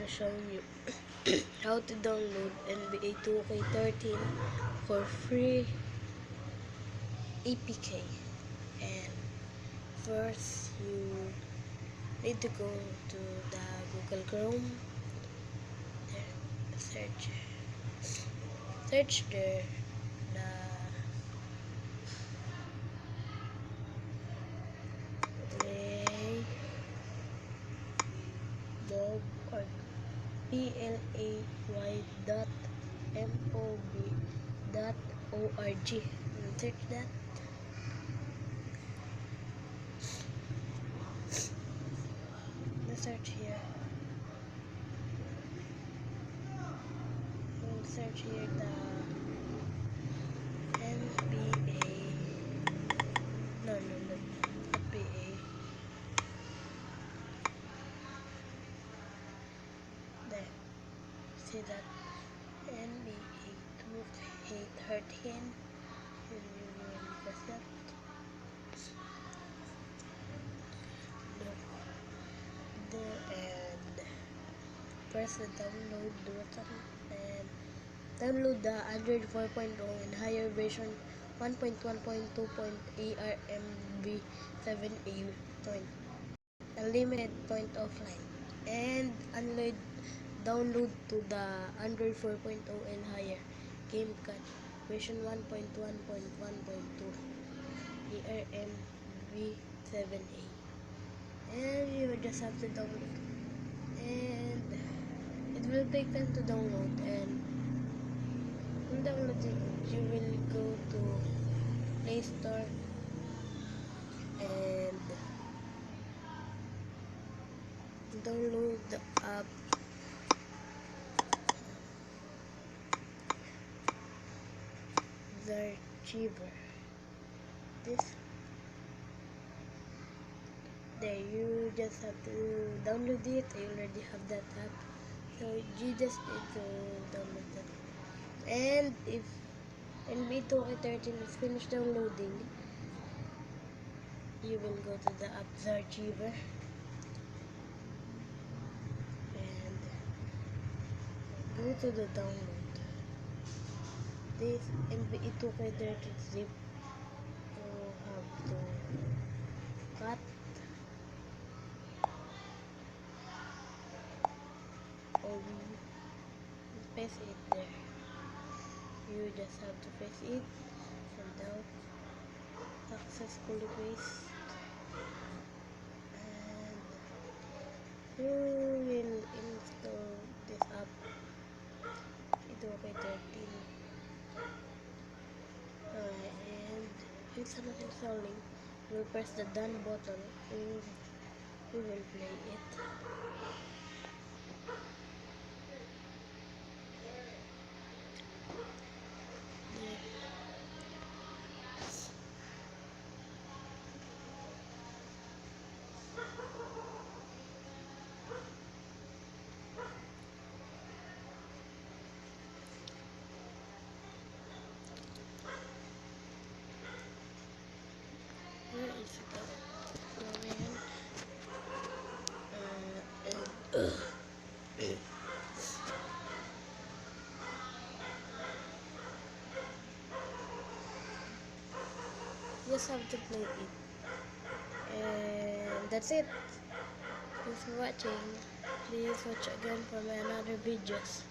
showing you how to download NBA 2K13 for free APK. And first, you need to go to the Google Chrome. There, search there the play mob or play.mob.org. Search that. Search here. We'll search here the NBA. No, NBA. There. See that NBA 2K13. And you will press that. Look there and press the download button and download the Android 4.0 and higher version 1.1.2.ARMV7A point unlimited point offline and download to the Android 4.0 and higher GameCat version 1.1.1.2 ARMV7A and you will just have to download and it will take time to download. And when downloaded, you will go to Play Store and download the app Zarchiver. This there, you just have to download it. I already have that app, so you just need to download that. And if NBA 2K13 is finished downloading, you will go to the app Zarchiver and go to the download. This NBA 2K13 zip, you have to cut or paste it there. You just have to paste it and down successfully paste, and you will install this app 2K13. And it's not installing, we'll press the done button and we will play it. Where is it going? Just have to play it, and that's it. Thanks for watching. Please watch again for my another videos.